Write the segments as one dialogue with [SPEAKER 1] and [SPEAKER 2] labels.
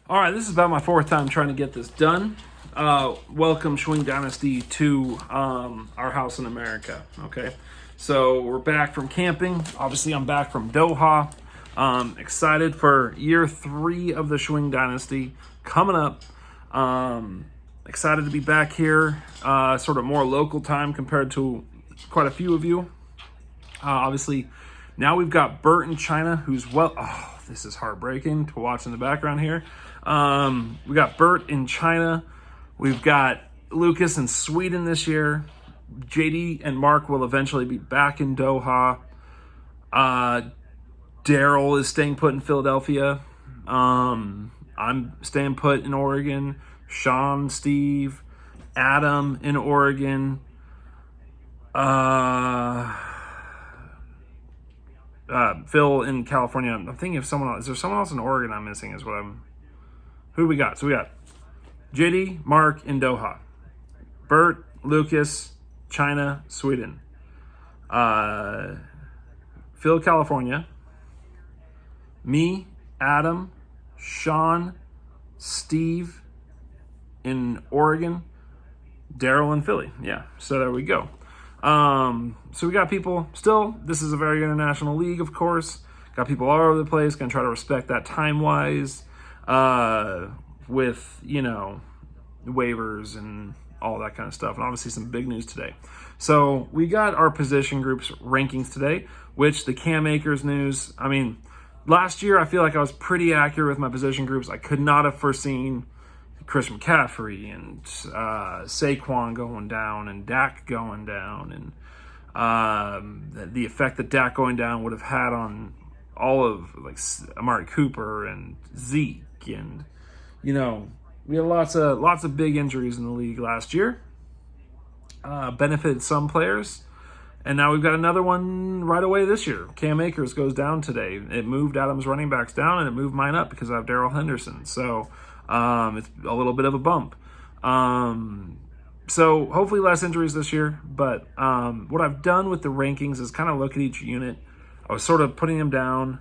[SPEAKER 1] All right, this is about my fourth time trying to get this done. Welcome Schwing Dynasty to our house in America. Okay, so we're back from camping. Obviously, I'm back from Doha. Excited for year 3 of the Schwing Dynasty coming up. Excited to be back here, sort of more local time compared to quite a few of you. Obviously, now we've got Bert in China, who's this is heartbreaking to watch in the background here. We got Bert in China. We've got Lucas in Sweden this year. JD and Mark will eventually be back in Doha. Daryl is staying put in Philadelphia. I'm staying put in Oregon. Sean, Steve, Adam in Oregon. Phil in California. I'm thinking of someone else. Is there someone else in Oregon I'm missing? Who do we got? So we got JD, Mark in Doha. Bert, Lucas, China, Sweden. Phil, California. Me, Adam, Sean, Steve in Oregon. Daryl in Philly. Yeah, so there we go. So we got people still. This is a very international league, of course. Got people all over the place. Gonna try to respect that time-wise, with, waivers and all that kind of stuff. And obviously some big news today. So we got our position groups rankings today, which the Cam Akers news. I mean, last year I feel like I was pretty accurate with my position groups. I could not have foreseen Chris McCaffrey and Saquon going down and Dak going down, and the effect that Dak going down would have had on all of Amari Cooper and Zeke, and we had lots of big injuries in the league last year. Benefited some players, and now we've got another one right away this year. Cam Akers goes down today. It moved Adam's running backs down, and it moved mine up because I have Darrell Henderson. So it's a little bit of a bump. So hopefully less injuries this year. But what I've done with the rankings is kind of look at each unit. I was sort of putting them down.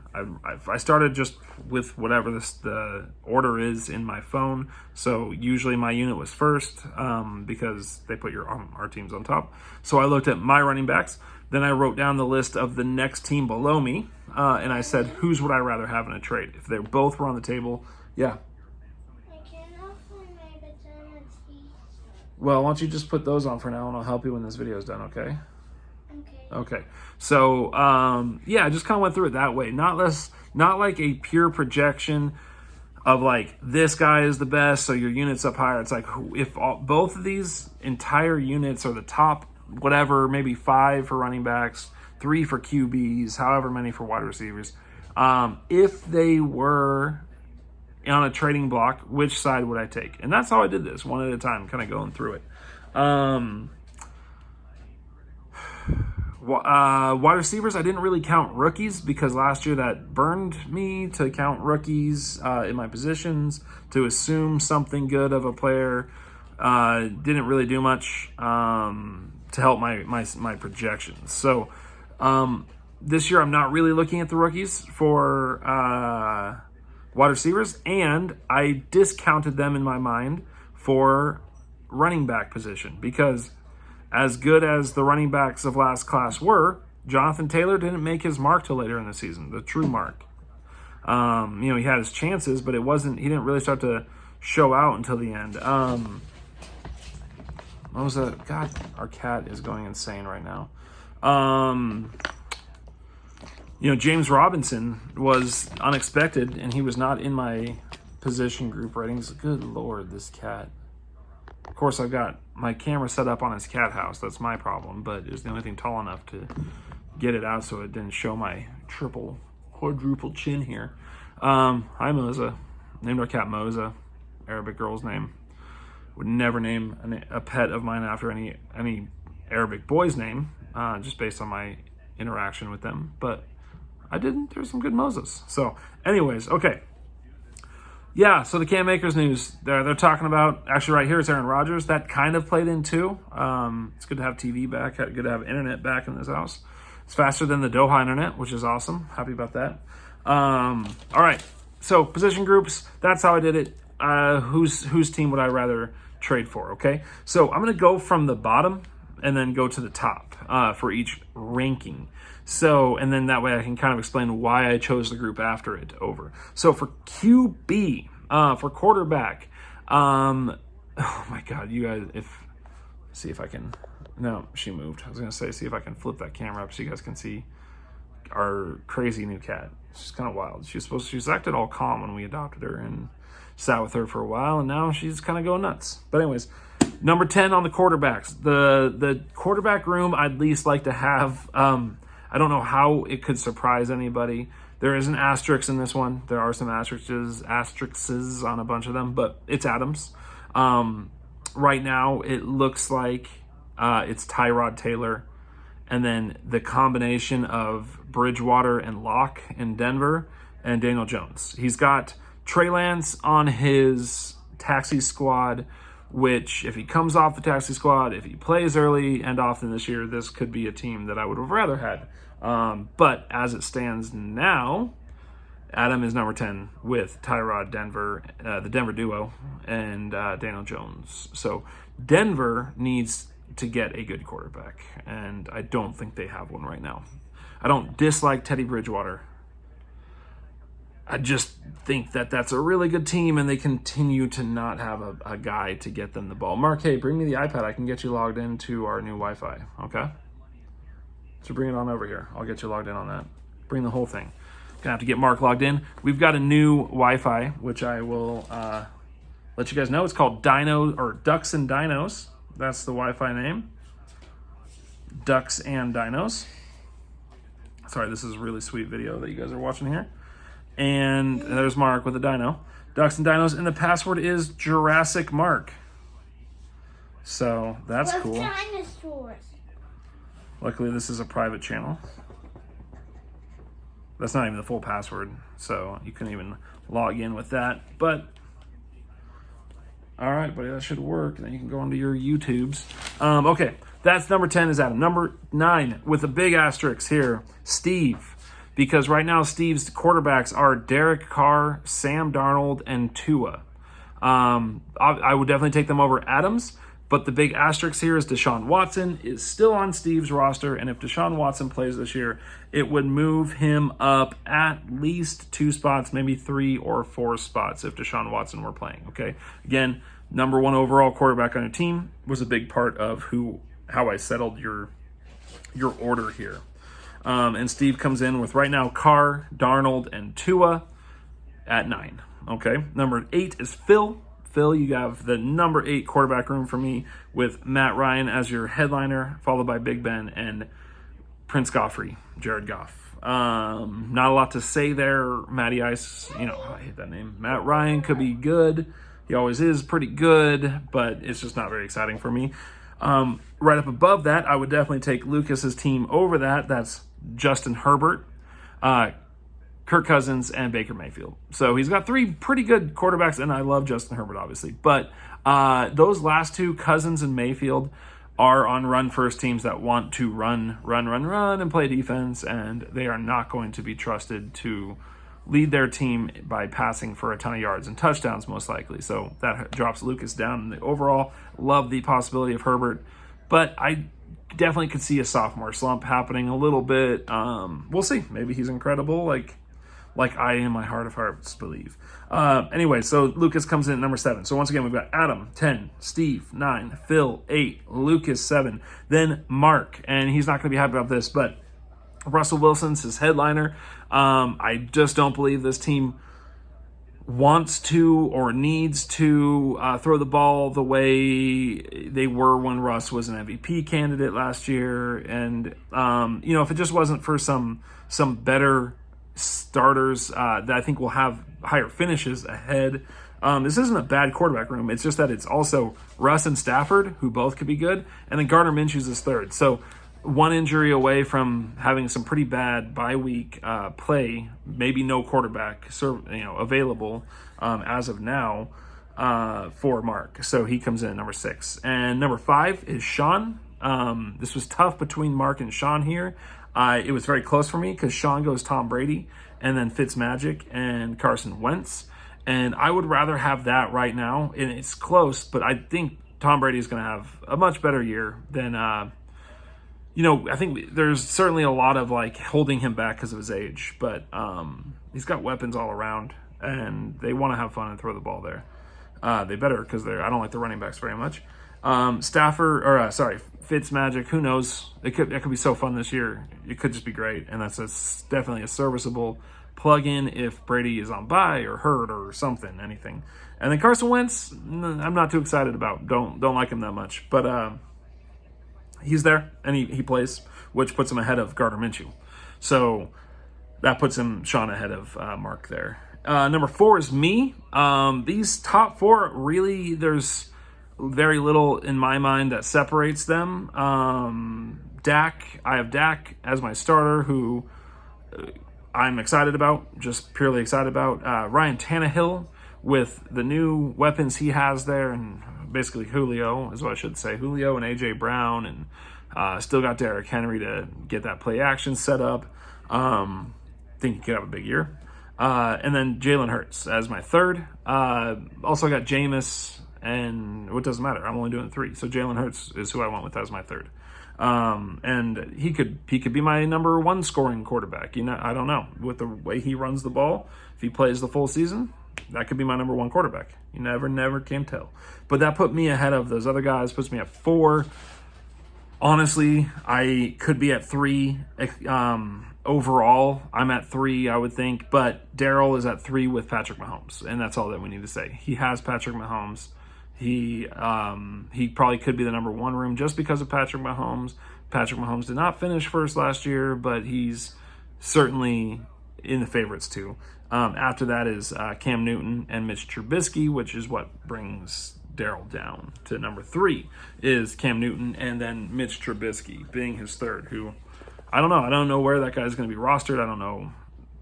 [SPEAKER 1] I started just with whatever the order is in my phone. So usually my unit was first because they put our teams on top. So I looked at my running backs. Then I wrote down the list of the next team below me. And I said, whose would I rather have in a trade? If they both were on the table, yeah. Well, why don't you just put those on for now, and I'll help you when this video is done, okay? Okay. So, I just kind of went through it that way. Not like a pure projection of this guy is the best, so your unit's up higher. It's like if both of these entire units are the top, whatever, maybe 5 for running backs, 3 for QBs, however many for wide receivers. If they were on a trading block, which side would I take? And that's how I did this, one at a time, kind of going through it. Wide receivers, I didn't really count rookies because last year that burned me to count rookies in my positions, to assume something good of a player. Didn't really do much to help my projections. So this year I'm not really looking at the rookies for wide receivers, and I discounted them in my mind for running back position because as good as the running backs of last class were, Jonathan Taylor didn't make his mark till later in the season, the true mark. He had his chances, but he didn't really start to show out until the end. God, our cat is going insane right now. James Robinson was unexpected, and he was not in my position group ratings. Good Lord, this cat. Of course, I've got my camera set up on his cat house. That's my problem, but it was the only thing tall enough to get it out so it didn't show my quadruple chin here. Hi, Moza. Named our cat Moza, Arabic girl's name. Would never name a pet of mine after any Arabic boy's name, just based on my interaction with them. But I didn't. There's some good Moses. So, anyways, okay. Yeah, so the Cam Akers news, they're talking about, actually right here is Aaron Rodgers. That kind of played in too. It's good to have TV back, good to have internet back in this house. It's faster than the Doha internet, which is awesome. Happy about that. All right, so position groups, that's how I did it. Whose team would I rather trade for? Okay, so I'm going to go from the bottom and then go to the top for each ranking. So, and then that way I can kind of explain why I chose the group after it over. So for QB, for quarterback, oh my God, you guys, see if I can, no, she moved. I was going to say, see if I can flip that camera up so you guys can see our crazy new cat. She's kind of wild. She was acted all calm when we adopted her and sat with her for a while, and now she's kind of going nuts. But anyways, number 10 on the quarterbacks. The quarterback room I'd least like to have, I don't know how it could surprise anybody. There is an asterisk in this one. There are some asterisks on a bunch of them, but it's Adams. Right now, it looks like it's Tyrod Taylor, and then the combination of Bridgewater and Locke in Denver, and Daniel Jones. He's got Trey Lance on his taxi squad, which if he comes off the taxi squad, if he plays early and often this year, this could be a team that I would have rather had. But as it stands now, Adam is number 10 with Tyrod, Denver, the Denver duo, and Daniel Jones. So Denver needs to get a good quarterback, and I don't think they have one right now. I don't dislike Teddy Bridgewater. I just think that that's a really good team, and they continue to not have a guy to get them the ball. Mark, hey, bring me the iPad. I can get you logged into our new Wi-Fi, okay? So bring it on over here. I'll get you logged in on that. Bring the whole thing. Gonna have to get Mark logged in. We've got a new Wi-Fi, which I will let you guys know. It's called Ducks and Dinos. That's the Wi-Fi name. Ducks and Dinos. Sorry, this is a really sweet video that you guys are watching here. And there's Mark with a dino. Ducks and Dinos. And the password is Jurassic Mark. So that's cool.
[SPEAKER 2] Dinosaurs.
[SPEAKER 1] Luckily, this is a private channel. That's not even the full password, so you couldn't even log in with that. But, all right, buddy, that should work. Then you can go onto your YouTubes. Okay, that's number 10 is Adam. Number 9, with a big asterisk here, Steve. Because right now, Steve's quarterbacks are Derek Carr, Sam Darnold, and Tua. I would definitely take them over Adams. But the big asterisk here is Deshaun Watson is still on Steve's roster, and if Deshaun Watson plays this year, it would move him up at least 2 spots, maybe 3 or 4 spots if Deshaun Watson were playing, okay? Again, number 1 overall quarterback on your team was a big part of how I settled your order here. And Steve comes in with right now Carr, Darnold, and Tua at 9, okay? Number 8 is Phil. Phil, you have the number 8 quarterback room for me with Matt Ryan as your headliner, followed by Big Ben and Prince Goffrey, Jared Goff. Not a lot to say there. Matty Ice, I hate that name. Matt Ryan could be good. He always is pretty good, but it's just not very exciting for me. Right up above that, I would definitely take Lucas's team over that. That's Justin Herbert, Kirk Cousins, and Baker Mayfield. So he's got 3 pretty good quarterbacks, and I love Justin Herbert, obviously. But those last 2, Cousins and Mayfield, are on run-first teams that want to run, and play defense, and they are not going to be trusted to lead their team by passing for a ton of yards and touchdowns, most likely. So that drops Lucas down in the overall. Love the possibility of Herbert, but I definitely could see a sophomore slump happening a little bit. We'll see. Maybe he's incredible, like I in my heart of hearts believe. Anyway, so Lucas comes in at number 7. So once again, we've got Adam, 10, Steve, 9, Phil, 8, Lucas, 7, then Mark, and he's not going to be happy about this, but Russell Wilson's his headliner. I just don't believe this team wants to or needs to throw the ball the way they were when Russ was an MVP candidate last year. And, if it just wasn't for some better starters that I think will have higher finishes ahead. This isn't a bad quarterback room. It's just that it's also Russ and Stafford, who both could be good, and then Gardner Minshew's is 3rd. So one injury away from having some pretty bad bye week play, maybe no quarterback available as of now for Mark. So he comes in at number 6. And number 5 is Sean. This was tough between Mark and Sean here. It was very close for me because Sean goes Tom Brady and then Fitzmagic and Carson Wentz. And I would rather have that right now. And it's close, but I think Tom Brady is going to have a much better year than, I think there's certainly a lot of like holding him back because of his age. But he's got weapons all around and they want to have fun and throw the ball there. They better because I don't like the running backs very much. Fitzmagic, who knows? It could be so fun this year. It could just be great, and that's definitely a serviceable plug-in if Brady is on bye or hurt or something, anything. And then Carson Wentz, I'm not too excited about. Don't like him that much, but he's there and he plays, which puts him ahead of Gardner Minshew. So that puts Sean ahead of Mark there. Number 4 is me. These top 4 really there's very little in my mind that separates them. Dak, I have Dak as my starter, who I'm excited about, just purely excited about. Ryan Tannehill, with the new weapons he has there, and basically Julio is what I should say. Julio and A.J. Brown, and still got Derrick Henry to get that play action set up. Think he could have a big year. And then Jalen Hurts as my third. Also got Jameis, and it doesn't matter. I'm only doing 3. So Jalen Hurts is who I went with as my third. And he could be my number 1 scoring quarterback. I don't know. With the way he runs the ball, if he plays the full season, that could be my number 1 quarterback. You never can tell. But that put me ahead of those other guys, puts me at 4. Honestly, I could be at 3. Overall, I'm at 3, I would think. But Darryl is at 3 with Patrick Mahomes. And that's all that we need to say. He has Patrick Mahomes. He probably could be the number 1 room just because of Patrick Mahomes. Patrick Mahomes did not finish first last year, but he's certainly in the favorites too. After that is Cam Newton and Mitch Trubisky, which is what brings Darryl down to number 3 is Cam Newton and then Mitch Trubisky being his third, who I don't know. I don't know where that guy's going to be rostered. I don't know.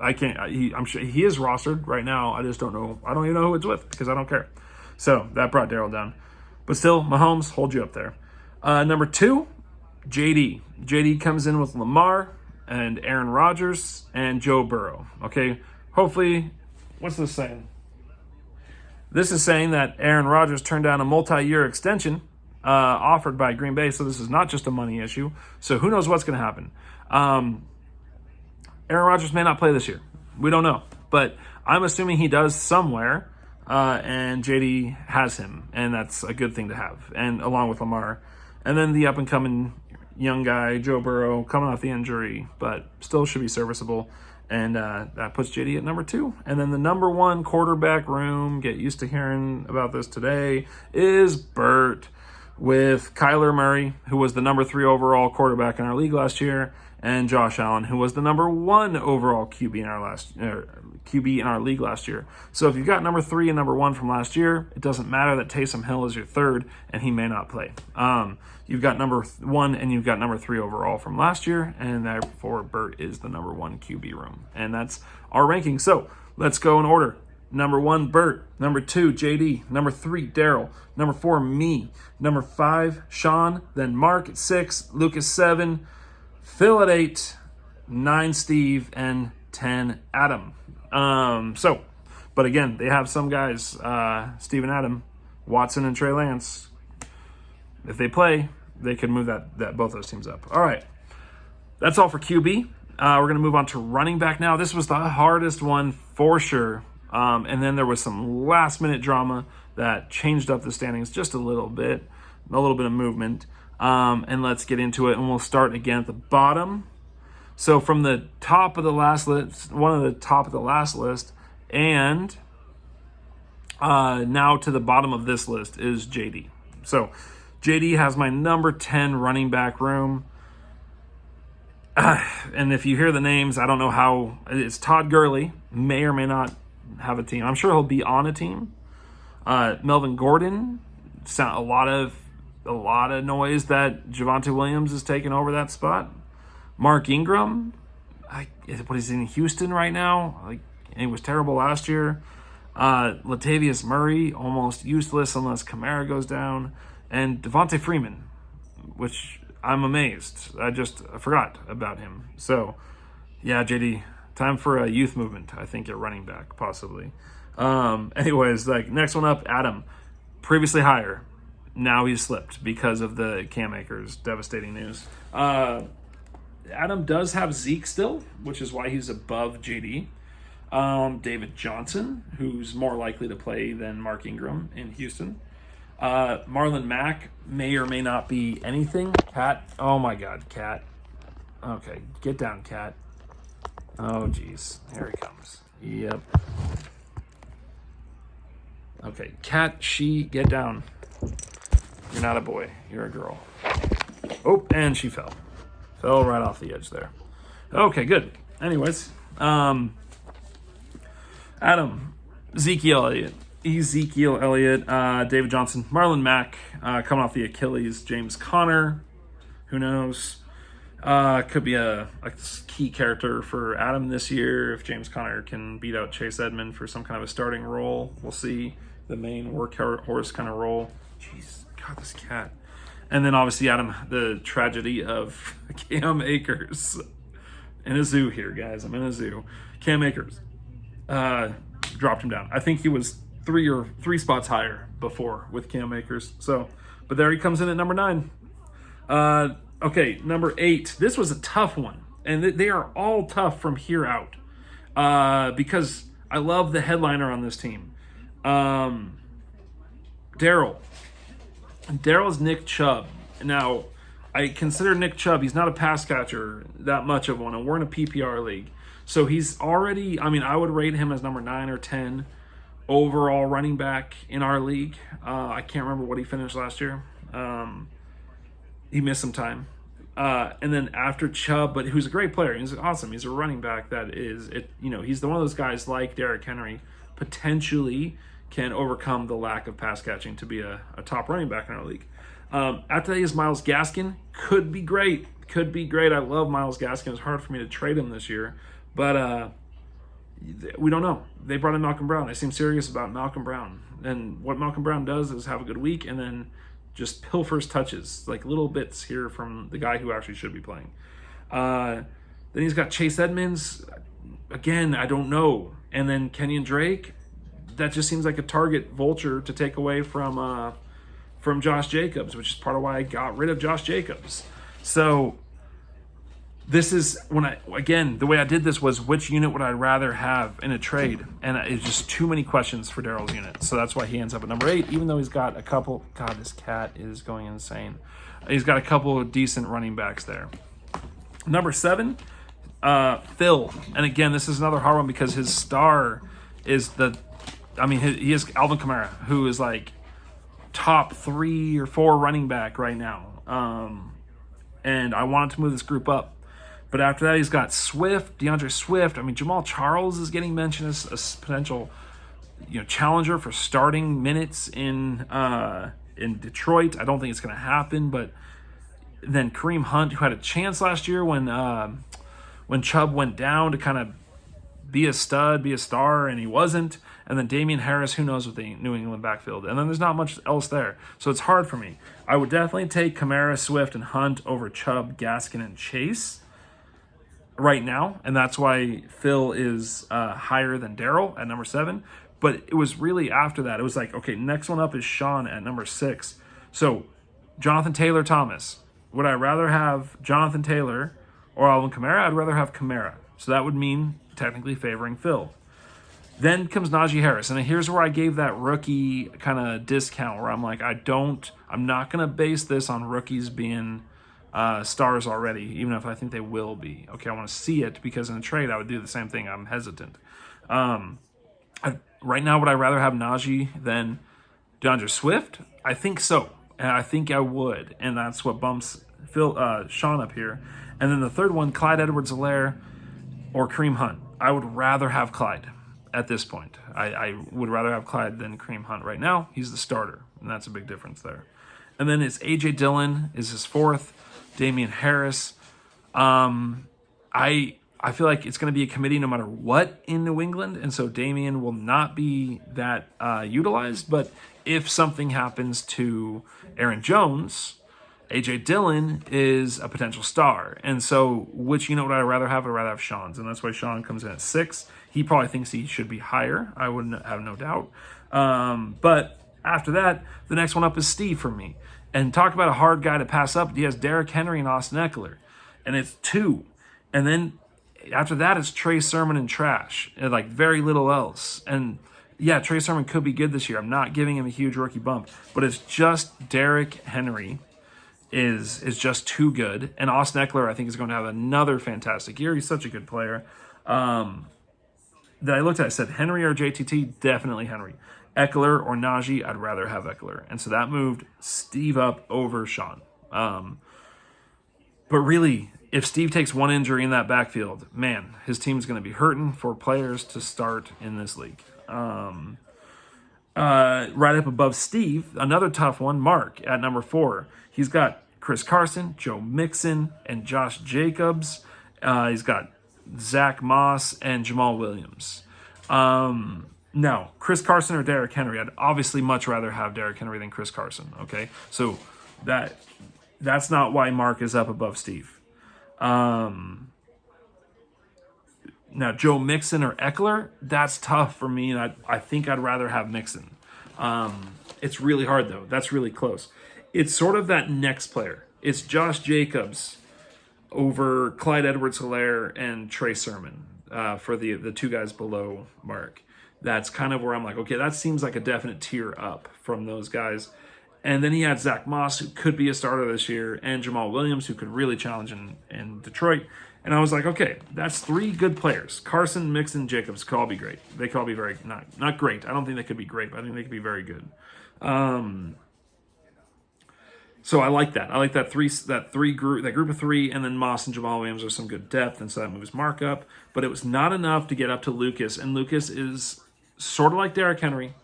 [SPEAKER 1] I'm sure he is rostered right now. I just don't know. I don't even know who it's with because I don't care. So that brought Darryl down. But still, Mahomes holds you up there. Number 2, JD. JD comes in with Lamar and Aaron Rodgers and Joe Burrow. Okay, hopefully, what's this saying? This is saying that Aaron Rodgers turned down a multi-year extension offered by Green Bay, so this is not just a money issue. So who knows what's going to happen. Aaron Rodgers may not play this year. We don't know. But I'm assuming he does somewhere. And JD has him, and that's a good thing to have, and along with Lamar. And then the up-and-coming young guy, Joe Burrow, coming off the injury, but still should be serviceable, and that puts JD at number 2. And then the number 1 quarterback room, get used to hearing about this today, is Bert, with Kyler Murray, who was the number 3 overall quarterback in our league last year, and Josh Allen, who was the number 1 overall QB in our league last year. So if you've got number 3 and number 1 from last year, it doesn't matter that Taysom Hill is your third and he may not play. You've got number 1 and you've got number 3 overall from last year, and therefore Bert is the number 1 QB room. And that's our ranking. So let's go in order. Number 1, Bert. Number 2, JD. Number 3, Darryl. Number 4, me. Number 5, Sean. Then Mark at 6, Luke at 7, Phil at 8, 9, Steve, and 10, Adam. But again, they have some guys, Steve and Adam, Watson and Trey Lance. If they play, they could move that both those teams up. All right, that's all for QB. We're going to move on to running back now. This was the hardest one for sure. And then there was some last-minute drama that changed up the standings just a little bit of movement. And let's get into it, and we'll start again at the bottom. So from the top of the last list, one of the top of the last list, and now to the bottom of this list is JD. So JD has my number 10 running back room. And if you hear the names, I don't know how. It's Todd Gurley, may or may not have a team. I'm sure he'll be on a team. Melvin Gordon, a lot of noise that Javonte Williams is taking over that spot. Mark Ingram, what is in Houston right now? He was terrible last year. Latavius Murray, almost useless unless Kamara goes down. And Devontae Freeman, which I'm amazed. I forgot about him. So, yeah, JD, time for a youth movement, I think, at running back, possibly. Anyways, like, next one up, Adam. Previously higher. Now he's slipped because of the Cam Akers devastating news. Adam does have Zeke still, which is why he's above JD. David Johnson, who's more likely to play than Mark Ingram in Houston. Marlon Mack may or may not be anything. Cat. Oh my God, Cat. Okay, get down, Cat. Oh geez, here he comes. Yep. Okay, Cat, get down. You're not a boy, you're a girl. Oh, and she fell. Fell right off the edge there. Okay, good. Anyways, Adam, Ezekiel Elliott, David Johnson, Marlon Mack, coming off the Achilles, James Conner, who knows? Could be a key character for Adam this year if James Conner can beat out Chase Edmond for some kind of a starting role. We'll see the main workhorse kind of role. Jeez, God, this cat. And then obviously Adam, the tragedy of Cam Akers. In a zoo here, guys. I'm in a zoo. Cam Akers dropped him down. I think he was three spots higher before with Cam Akers. So, but there he comes in at number 9. Okay, number 8. This was a tough one, and they are all tough from here out because I love the headliner on this team, Daryl. Daryl's Nick Chubb. Now, I consider Nick Chubb, he's not a pass catcher, that much of one, and we're in a PPR league. So he's already, I would rate him as number 9 or 10 overall running back in our league. I can't remember what he finished last year. He missed some time. And then after Chubb, but who's a great player, he's awesome. He's a running back that is, he's one of those guys like Derrick Henry, potentially can overcome the lack of pass catching to be a top running back in our league. After that is Myles Gaskin. Could be great. I love Myles Gaskin. It's hard for me to trade him this year, but we don't know. They brought in Malcolm Brown. They seem serious about Malcolm Brown. And what Malcolm Brown does is have a good week and then just pilfers touches, like little bits here from the guy who actually should be playing. Then he's got Chase Edmonds. Again, I don't know. And then Kenyon Drake. That just seems like a target vulture to take away from Josh Jacobs, which is part of why I got rid of Josh Jacobs. So this is the way I did this was which unit would I rather have in a trade? And it's just too many questions for Daryl's unit. So that's why he ends up at number 8, even though he's got a couple. God, this cat is going insane. He's got a couple of decent running backs there. Number 7, Phil. And again, this is another hard one because his star is he is Alvin Kamara, who is like top 3 or 4 running back right now. And I wanted to move this group up. But after that, he's got DeAndre Swift. Jamal Charles is getting mentioned as a potential, challenger for starting minutes in Detroit. I don't think it's going to happen. But then Kareem Hunt, who had a chance last year when Chubb went down to kind of be a stud, be a star, and he wasn't. And then Damian Harris, who knows with the New England backfield. And then there's not much else there. So it's hard for me. I would definitely take Kamara, Swift, and Hunt over Chubb, Gaskin, and Chase right now. And that's why Phil is higher than Daryl at number 7. But it was really after that. It was like, okay, next one up is Sean at number 6. So Jonathan Taylor Thomas. Would I rather have Jonathan Taylor or Alvin Kamara? I'd rather have Kamara. So that would mean technically favoring Phil. Then comes Najee Harris, and here's where I gave that rookie kind of discount where I'm like, I'm not going to base this on rookies being stars already, even if I think they will be. Okay, I want to see it because in a trade I would do the same thing. I'm hesitant. Right now, would I rather have Najee than DeAndre Swift? I think so, and I think I would, and that's what bumps Sean up here. And then the third one, Clyde Edwards-Helaire or Kareem Hunt. I would rather have Clyde. At this point, I would rather have Clyde than Kareem Hunt right now. He's the starter, and that's a big difference there. And then it's A.J. Dillon is his 4th, Damian Harris. I feel like it's going to be a committee no matter what in New England, and so Damian will not be that utilized. But if something happens to Aaron Jones A.J. Dillon is a potential star. And so, which you know what I'd rather have? I'd rather have Sean's. And that's why Sean comes in at 6. He probably thinks he should be higher. I wouldn't have no doubt. But after that, the next one up is Steve for me. And talk about a hard guy to pass up. He has Derrick Henry and Austin Eckler. And it's 2. And then after that, it's Trey Sermon and trash. And like very little else. And yeah, Trey Sermon could be good this year. I'm not giving him a huge rookie bump. But it's just Derrick Henry is just too good. And Austin Eckler, I think, is going to have another fantastic year. He's such a good player. That I looked at, I said, Henry or JTT? Definitely Henry. Eckler or Najee? I'd rather have Eckler. And so that moved Steve up over Sean. But really, if Steve takes one injury in that backfield, man, his team's going to be hurting for players to start in this league. Right up above Steve, another tough one, Mark, at number 4. He's got Chris Carson, Joe Mixon, and Josh Jacobs. He's got Zach Moss and Jamal Williams. Now, Chris Carson or Derrick Henry? I'd obviously much rather have Derrick Henry than Chris Carson, okay? So that's not why Mark is up above Steve. Now, Joe Mixon or Eckler, that's tough for me, and I think I'd rather have Mixon. It's really hard, though. That's really close. It's sort of that next player. It's Josh Jacobs over Clyde Edwards-Helaire and Trey Sermon for the 2 guys below Mark. That's kind of where I'm like, okay, that seems like a definite tier up from those guys. And then he had Zach Moss, who could be a starter this year, and Jamal Williams, who could really challenge in Detroit. And I was like, okay, that's 3 good players. Carson, Mixon, Jacobs could all be great. They could all be very, not great. I don't think they could be great, but I think they could be very good. So I like that. I like that group of 3, and then Moss and Jamal Williams are some good depth, and so that moves Mark up. But it was not enough to get up to Lucas, and Lucas is sort of like Derrick Henry,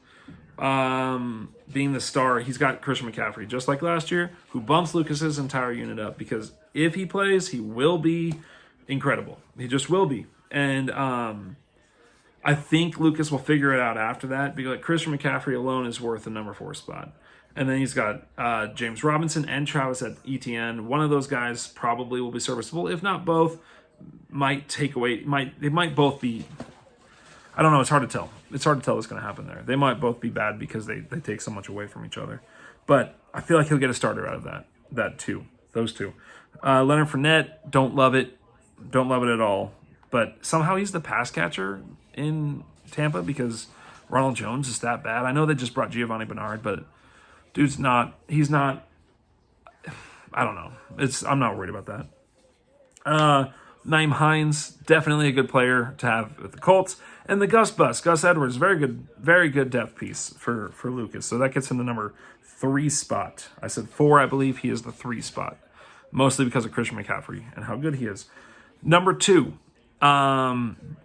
[SPEAKER 1] being the star. He's got Christian McCaffrey, just like last year, who bumps Lucas's entire unit up, because if he plays, he will be incredible. He just will be. And I think Lucas will figure it out after that, because like Christian McCaffrey alone is worth the number 4 spot. And then he's got James Robinson and Travis at ETN. One of those guys probably will be serviceable. If not both, might take away. They might both be. I don't know. It's hard to tell. It's hard to tell what's going to happen there. They might both be bad because they take so much away from each other. But I feel like he'll get a starter out of those two. Leonard Fournette, don't love it. Don't love it at all. But somehow he's the pass catcher in Tampa because Ronald Jones is that bad. I know they just brought Giovanni Bernard, but he's not, I don't know. I'm not worried about that. Naeem Hines, definitely a good player to have with the Colts. And the Gus Edwards, very good depth piece for Lucas. So that gets him the number 3 spot. I said 4, I believe he is the 3 spot. Mostly because of Christian McCaffrey and how good he is. Number 2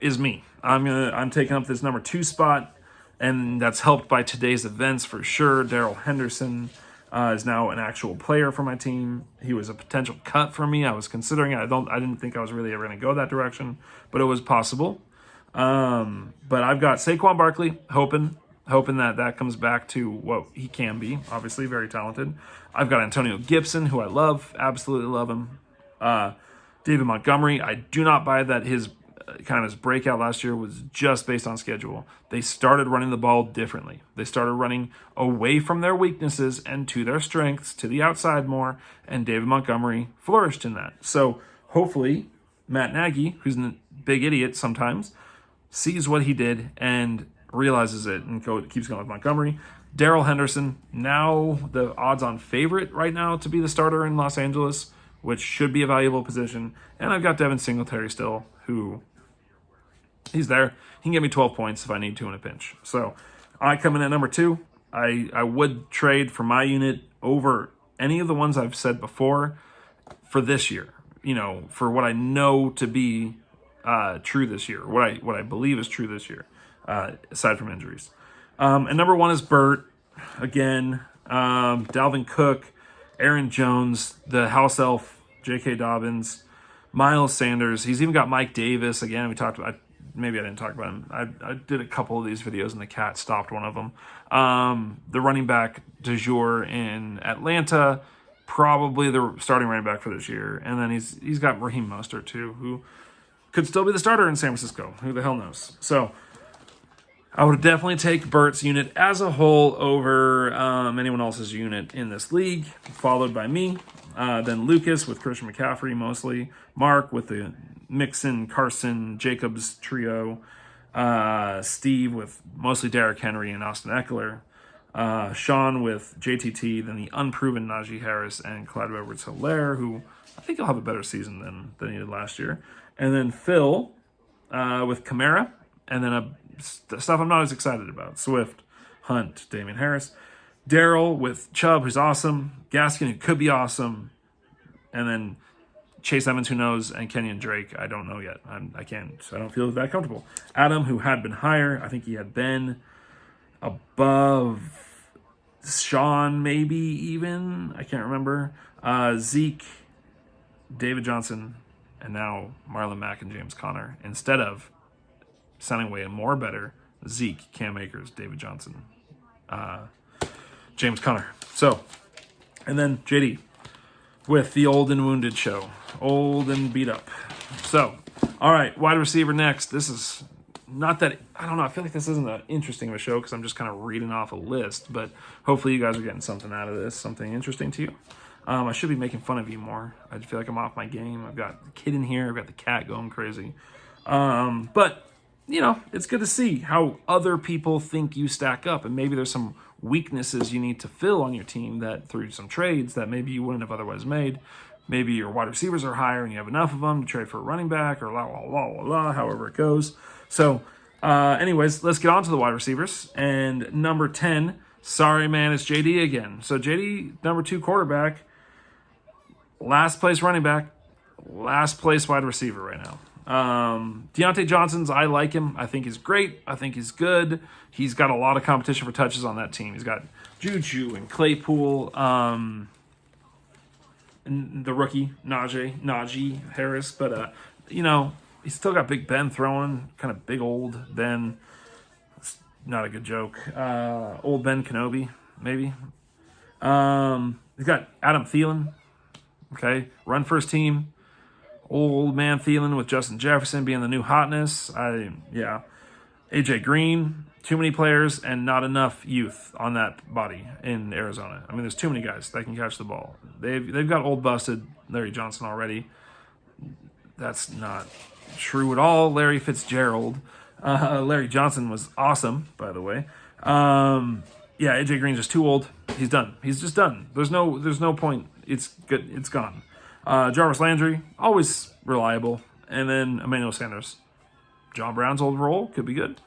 [SPEAKER 1] is me. I'm taking up this number 2 spot, and that's helped by today's events for sure. Darrell Henderson is now an actual player for my team. He was a potential cut for me. I was considering it. I didn't think I was really ever going to go that direction, but it was possible. But I've got Saquon Barkley, hoping that comes back to what he can be. Obviously, very talented. I've got Antonio Gibson, who I love, absolutely love him. David Montgomery, I do not buy that his breakout last year was just based on schedule. They started running the ball differently. They started running away from their weaknesses and to their strengths, to the outside more, and David Montgomery flourished in that. So hopefully Matt Nagy, who's a big idiot sometimes, sees what he did and realizes it and keeps going with Montgomery. Darrell Henderson, now the odds-on favorite right now to be the starter in Los Angeles, which should be a valuable position. And I've got Devin Singletary still, who he's there. He can get me 12 points if I need to in a pinch. So I come in at number 2. I would trade for my unit over any of the ones I've said before for this year, for what I know to be true this year, what I believe is true this year, aside from injuries. And number 1 is Burt. Again, Dalvin Cook, Aaron Jones, the house elf, J.K. Dobbins, Miles Sanders. He's even got Mike Davis. Again, maybe I didn't talk about him. I did a couple of these videos, and the cat stopped one of them. The running back du jour in Atlanta, probably the starting running back for this year. And then he's got Raheem Mostert too, who could still be the starter in San Francisco. Who the hell knows? So I would definitely take Bert's unit as a whole over anyone else's unit in this league, followed by me. Then Lucas with Christian McCaffrey mostly. Mark with the Mixon, Carson, Jacobs trio. Steve with mostly Derrick Henry and Austin Eckler. Sean with JTT, then the unproven Najee Harris and Clyde Edwards-Helaire, who I think he'll have a better season than he did last year. And then Phil with Kamara, and then stuff I'm not as excited about. Swift, Hunt, Damian Harris. Daryl with Chubb, who's awesome. Gaskin, who could be awesome. And then Chase Evans, who knows, and Kenyon Drake, I don't know yet. I don't feel that comfortable. Adam, who had been higher. I think he had been above Sean, maybe even. I can't remember. Zeke, David Johnson, and now Marlon Mack and James Conner, instead of sounding way more better, Zeke, Cam Akers, David Johnson, James Conner. So, and then JD with the old and wounded show. Old and beat up. So, all right, wide receiver next. This is not that, I don't know, I feel like this isn't that interesting of a show because I'm just kind of reading off a list, but hopefully you guys are getting something out of this, something interesting to you. I should be making fun of you more. I feel like I'm off my game. I've got the kid in here. I've got the cat going crazy. But, you know, it's good to see how other people think you stack up, and maybe there's some weaknesses you need to fill on your team that through some trades that maybe you wouldn't have otherwise made. Maybe your wide receivers are higher and you have enough of them to trade for a running back or however it goes. So, anyways, let's get on to the wide receivers. And number 10, sorry, man, it's JD again. So JD, number 2 quarterback, last place running back, last place wide receiver right now. Deontay Johnson's, I like him. I think he's great. I think he's good. He's got a lot of competition for touches on that team. He's got Juju and Claypool, and the rookie, Najee Harris. But, you know, he's still got Big Ben throwing, kind of big old Ben. It's not a good joke. Old Ben Kenobi, maybe. He's got Adam Thielen. Okay, run first team. Old man Thielen with Justin Jefferson being the new hotness. AJ Green, too many players and not enough youth on that body in Arizona. I mean, there's too many guys that can catch the ball. They've got old busted Larry Johnson already. That's not true at all. Larry Fitzgerald. Larry Johnson was awesome, by the way. AJ Green's just too old. He's done. He's just done. There's no point. It's good. It's gone. Jarvis Landry, always reliable. And then Emmanuel Sanders. John Brown's old role could be good.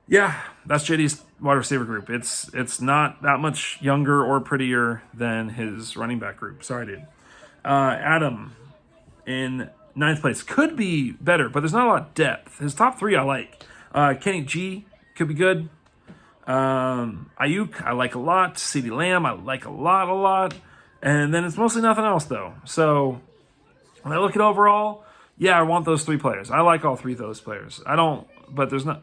[SPEAKER 1] That's JD's wide receiver group. It's not that much younger or prettier than his running back group. Sorry, dude. Adam in 9th place could be better, but there's not a lot of depth. His top 3 I like. Kenny G could be good. Ayuk I like a lot. CeeDee Lamb I like a lot. And then it's mostly nothing else, though. So when I look at overall, I want those 3 players. I like all 3 of those players. I don't, but there's not.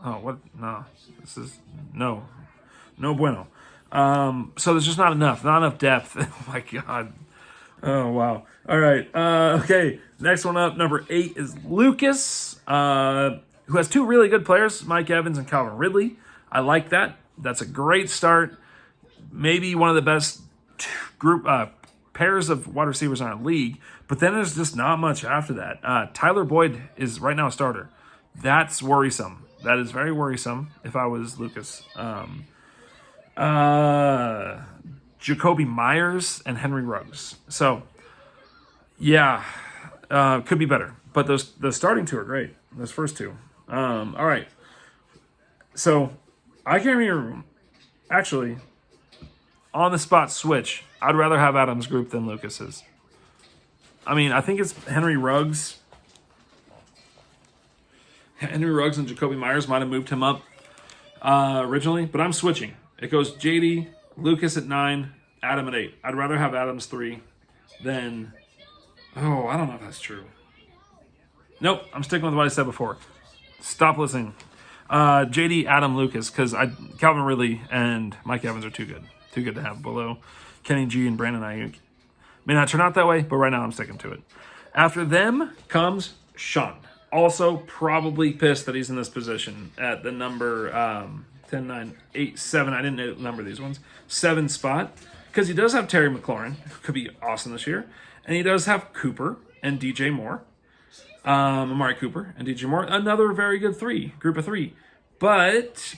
[SPEAKER 1] Oh, what? No. This is, no bueno. So there's just not enough depth. Oh, my God. Oh, wow. All right. Okay. Next one up, number 8 is Lucas, who has 2 really good players, Mike Evans and Calvin Ridley. I like that. That's a great start. Maybe one of the best pairs of wide receivers in our league, but then there's just not much after that. Tyler Boyd is right now a starter. That's worrisome. That is very worrisome if I was Lucas. Jacoby Myers and Henry Ruggs. So, could be better. But the starting 2 are great. Those first 2. All right. So, I can't even actually on the spot switch. I'd rather have Adam's group than Lucas's. I mean, I think it's Henry Ruggs. Henry Ruggs and Jacoby Myers might have moved him up originally, but I'm switching. It goes JD, Lucas at 9, Adam at 8. I'd rather have Adam's 3 than... Oh, I don't know if that's true. Nope, I'm sticking with what I said before. Stop listening. JD, Adam, Lucas, because Calvin Ridley and Mike Evans are too good. Too good to have below Kenny G and Brandon Ayuk. May not turn out that way, but right now I'm sticking to it. After them comes Sean. Also probably pissed that he's in this position at the number 10, 9, 8, 7. I didn't number these ones. 7 spot. Because he does have Terry McLaurin, who could be awesome this year. And he does have Cooper and DJ Moore. Amari Cooper and DJ Moore. Another very good group of 3. But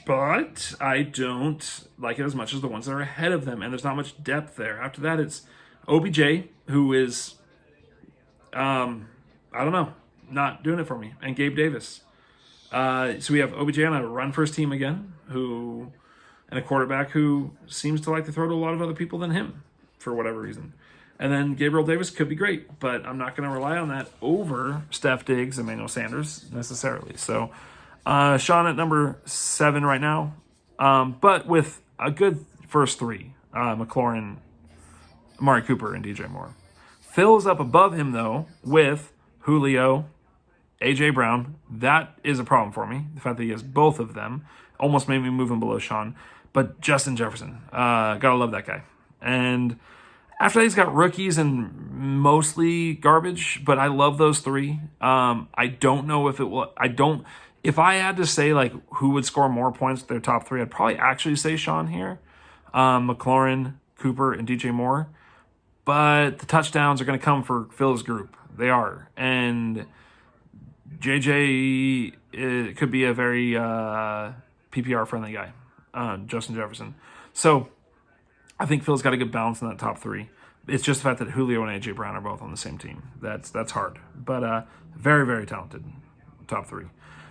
[SPEAKER 1] I don't like it as much as the ones that are ahead of them. And there's not much depth there. After that, it's OBJ, who is, I don't know, not doing it for me. And Gabe Davis. So we have OBJ on a run-first team again, and a quarterback who seems to like to throw to a lot of other people than him for whatever reason. And then Gabriel Davis could be great, but I'm not going to rely on that over Steph Diggs, Emmanuel Sanders necessarily. So Sean at number 7 right now, but with a good first 3, McLaurin, Amari Cooper, and DJ Moore. Phil's up above him, though, with Julio, A.J. Brown. That is a problem for me. The fact that he has both of them almost made me move him below Sean. But Justin Jefferson, gotta love that guy. And after that, he's got rookies and mostly garbage, but I love those 3. I don't know if it will. If I had to say like who would score more points with their top 3, I'd probably actually say Sean here, McLaurin, Cooper, and DJ Moore. But the touchdowns are going to come for Phil's group. They are. And JJ could be a very PPR-friendly guy, Justin Jefferson. So I think Phil's got a good balance in that top 3. It's just the fact that Julio and A.J. Brown are both on the same team. That's hard. But very, very talented top 3.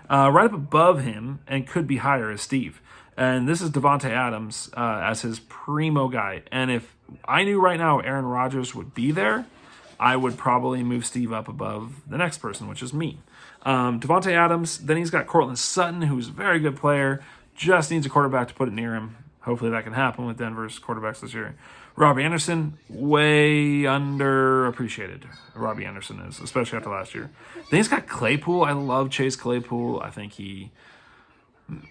[SPEAKER 1] Right up above him, and could be higher, is Steve. And this is Davante Adams as his primo guy. And if I knew right now Aaron Rodgers would be there, I would probably move Steve up above the next person, which is me. Davante Adams, then he's got Cortland Sutton, who's a very good player, just needs a quarterback to put it near him. Hopefully that can happen with Denver's quarterbacks this year. Robbie Anderson, way underappreciated. Robbie Anderson is, especially after last year. Then he's got Claypool. I love Chase Claypool. I think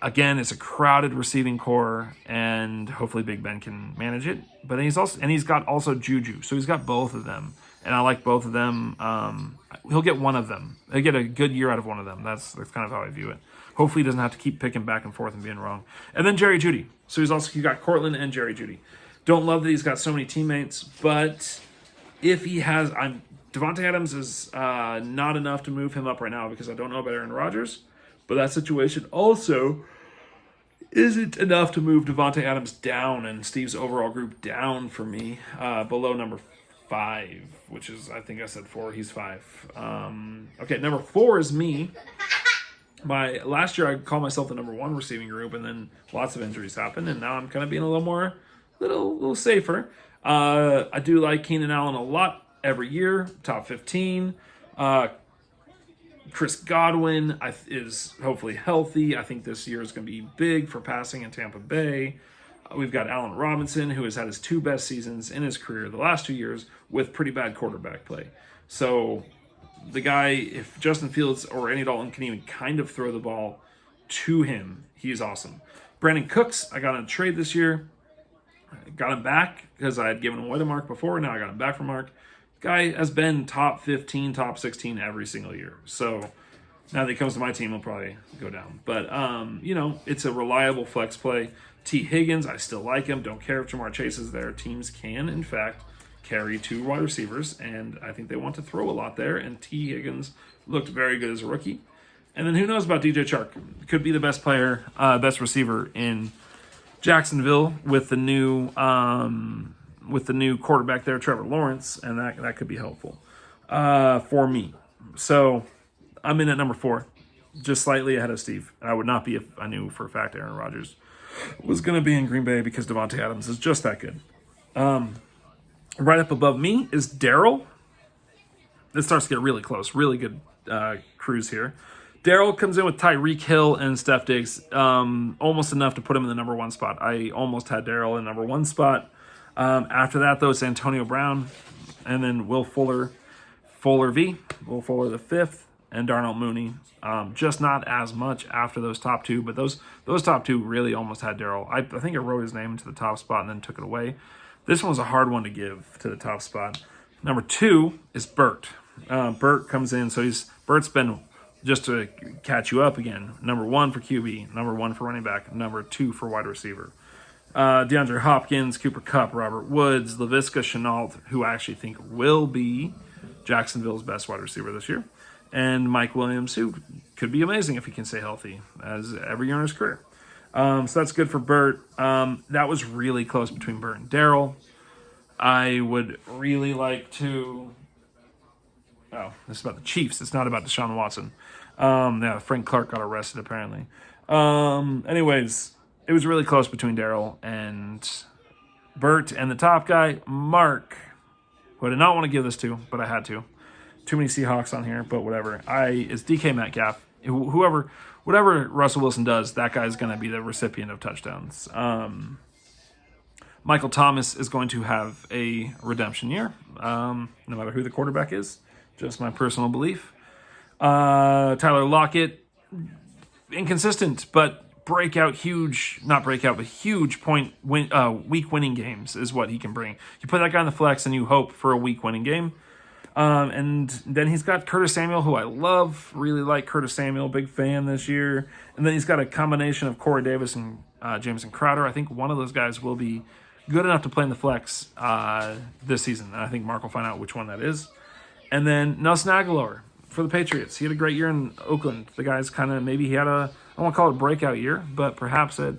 [SPEAKER 1] again, it's a crowded receiving core, and hopefully Big Ben can manage it. But he's got also Juju, so he's got both of them, and I like both of them. He'll get one of them. He'll get a good year out of one of them. That's kind of how I view it. Hopefully, he doesn't have to keep picking back and forth and being wrong. And then Jerry Jeudy. So he's got Cortland and Jerry Jeudy. Don't love that he's got so many teammates, but if he has, Davante Adams is not enough to move him up right now because I don't know about Aaron Rodgers. But that situation also isn't enough to move Davante Adams down and Steve's overall group down for me below number 5, which is, I think I said 4. He's 5. Okay, number 4 is me. Last year I called myself the number 1 receiving group, and then lots of injuries happened, and now I'm kind of being a little safer. I do like Keenan Allen a lot every year, top 15. Chris Godwin is hopefully healthy. I think this year is going to be big for passing in Tampa Bay. We've got Allen Robinson, who has had his 2 best seasons in his career the last 2 years with pretty bad quarterback play. So the guy, if Justin Fields or Andy Dalton can even kind of throw the ball to him, he's awesome. Brandon Cooks, I got on a trade this year. I got him back because I had given away to Mark before. Now I got him back from Mark. Guy has been top 15, top 16 every single year. So now that he comes to my team, he'll probably go down. But, it's a reliable flex play. T. Higgins, I still like him. Don't care if Jamar Chase is there. Teams can, in fact, carry 2 wide receivers, and I think they want to throw a lot there. And T. Higgins looked very good as a rookie. And then who knows about DJ Chark? Could be the best player, best receiver in Jacksonville with the new quarterback there, Trevor Lawrence, and that could be helpful for me. So I'm in at number 4, just slightly ahead of Steve. And I would not be if I knew for a fact Aaron Rodgers was going to be in Green Bay because Davante Adams is just that good. Right up above me is Daryl. This starts to get really close. Really good cruise here. Daryl comes in with Tyreek Hill and Steph Diggs. Almost enough to put him in the number 1 spot. I almost had Daryl in the number 1 spot. After that, though, it's Antonio Brown, and then Will Fuller the 5th, and Darnell Mooney. Just not as much after those top two, but those top two really almost had Darrell. I think I wrote his name into the top spot and then took it away. This one was a hard one to give to the top spot. Number 2 is Burt. Burt comes in, so Burt's been, just to catch you up again, number 1 for QB, number 1 for running back, number 2 for wide receiver. DeAndre Hopkins, Cooper Kupp, Robert Woods, Laviska Shenault, who I actually think will be Jacksonville's best wide receiver this year, and Mike Williams, who could be amazing if he can stay healthy, as every year in his career. So that's good for Burt. That was really close between Burt and Darrell. I would really like to... Oh, this is about the Chiefs. It's not about Deshaun Watson. Yeah, Frank Clark got arrested, apparently. Anyways, it was really close between Darrell and Burt, and the top guy, Mark, who I did not want to give this to, but I had to. Too many Seahawks on here, but whatever. It's DK Metcalf. Whatever Russell Wilson does, that guy's going to be the recipient of touchdowns. Michael Thomas is going to have a redemption year, no matter who the quarterback is. Just my personal belief. Tyler Lockett, inconsistent, but huge week winning games is what he can bring. You put that guy in the flex and you hope for a week winning game. And then he's got Curtis Samuel, who I love, really like Curtis Samuel, big fan this year. And then he's got a combination of Corey Davis and Jameson Crowder. I think one of those guys will be good enough to play in the flex this season. And I think Mark will find out which one that is. And then Nelson Aguilar for the Patriots. He had a great year in Oakland. The guy's kind of, maybe he had I don't want to call it a breakout year, but perhaps it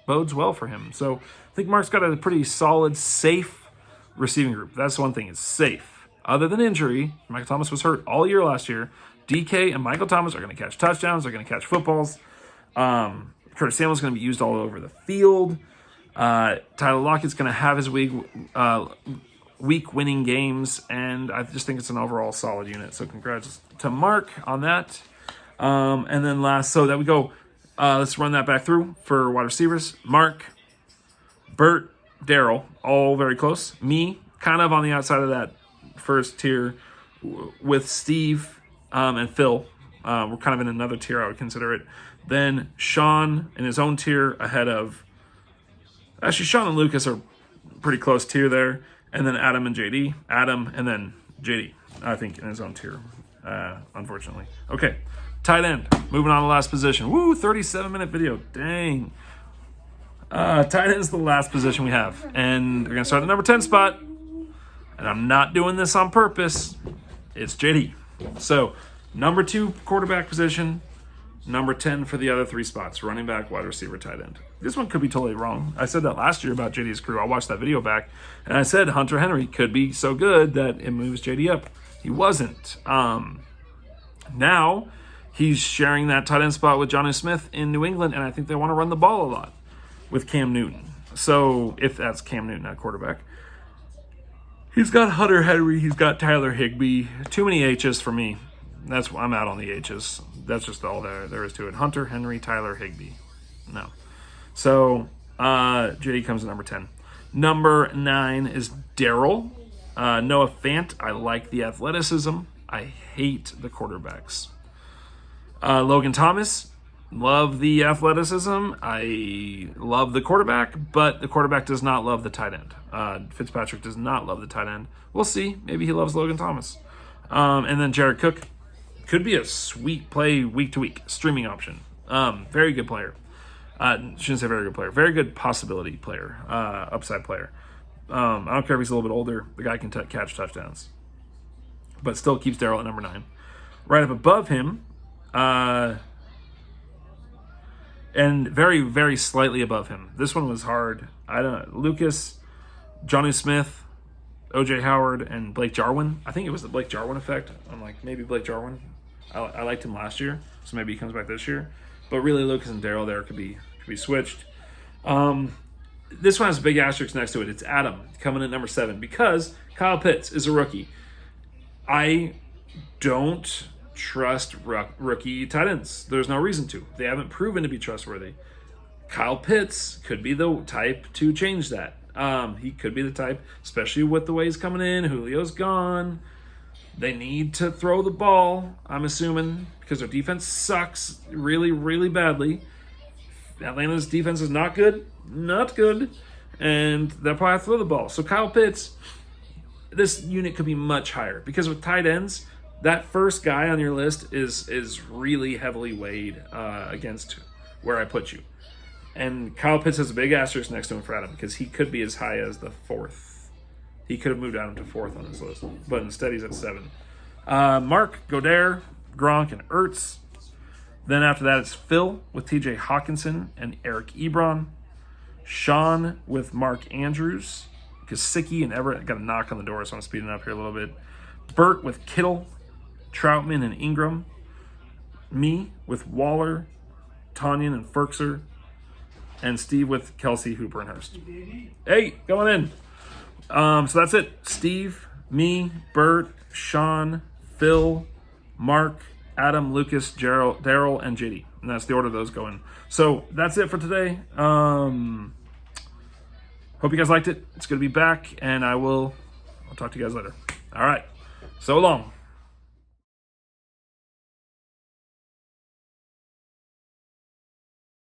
[SPEAKER 1] bodes well for him. So I think Mark's got a pretty solid, safe receiving group. That's one thing, it's safe. Other than injury, Michael Thomas was hurt all year last year. DK and Michael Thomas are going to catch touchdowns. They're going to catch footballs. Curtis Samuel's going to be used all over the field. Tyler Lockett's going to have his week-winning games, and I just think it's an overall solid unit. So congrats to Mark on that. And then last, so that we go, let's run that back through for wide receivers. Mark, Burt, Darrell, all very close. Me, kind of on the outside of that first tier with Steve and Phil. We're kind of in another tier, I would consider it. Then Sean in his own tier ahead of... Actually, Sean and Lucas are pretty close tier there. And then Adam and JD. Adam and then JD, I think, in his own tier, unfortunately. Okay, tight end. Moving on to the last position. Woo, 37-minute video. Dang. Tight end's the last position we have. And we're going to start at the number 10 spot. And I'm not doing this on purpose. It's JD. So, number 2 quarterback position. Number 10 for the other 3 spots. Running back, wide receiver, tight end. This one could be totally wrong. I said that last year about JD's crew. I watched that video back. And I said Hunter Henry could be so good that it moves JD up. He wasn't. Now, he's sharing that tight end spot with Jonnu Smith in New England. And I think they want to run the ball a lot with Cam Newton. So, if that's Cam Newton at quarterback. He's got Hunter Henry. He's got Tyler Higbee. Too many H's for me. I'm out on the H's. That's just all there is to it. Hunter Henry, Tyler Higbee. No. So, JD comes at number 10. Number 9 is Darrell. Noah Fant. I like the athleticism. I hate the quarterbacks. Logan Thomas. Love the athleticism. I love the quarterback, but the quarterback does not love the tight end. Fitzpatrick does not love the tight end. We'll see. Maybe he loves Logan Thomas. And then Jared Cook could be a sweet play week to week streaming option. Very good player. Shouldn't say very good player. Very good possibility player. Upside player. I don't care if he's a little bit older. The guy can catch touchdowns. But still keeps Darrell at number 9. Right up above him, and very, very slightly above him. This one was hard. I don't know. Lucas, Jonnu Smith, OJ Howard, and Blake Jarwin. I think it was the Blake Jarwin effect. I'm like, maybe Blake Jarwin. I liked him last year, so maybe he comes back this year. But really, Lucas and Darrell there could be switched. This one has a big asterisk next to it. It's Adam coming in number 7 because Kyle Pitts is a rookie. I don't trust rookie tight ends. There's no reason to. They haven't proven to be trustworthy. Kyle Pitts could be the type to change that. He could be the type, especially with the way he's coming in. Julio's gone. They need to throw the ball, I'm assuming, because their defense sucks really, really badly. Atlanta's defense is not good. Not good. And they'll probably have to throw the ball. So Kyle Pitts, this unit could be much higher. Because with tight ends, that first guy on your list is really heavily weighed against where I put you. And Kyle Pitts has a big asterisk next to him for Adam because he could be as high as the 4th. He could have moved Adam to 4th on his list, but instead he's at 7. Mark, Goddard, Gronk, and Ertz. Then after that, it's Phil with TJ Hawkinson and Eric Ebron. Sean with Mark Andrews. Gesicki and Everett. Got a knock on the door, so I'm speeding up here a little bit. Bert with Kittle, Troutman, and Ingram. Me with Waller, Tanyan, and Ferkser. And Steve with Kelsey, Hooper, and Hurst. Hey, going in. So that's it. Steve, me, Bert, Sean, Phil, Mark, Adam, Lucas, Daryl, and JD. And that's the order those go in. So that's it for today. Hope you guys liked it. It's good to be back, and I'll talk to you guys later. All right. So long.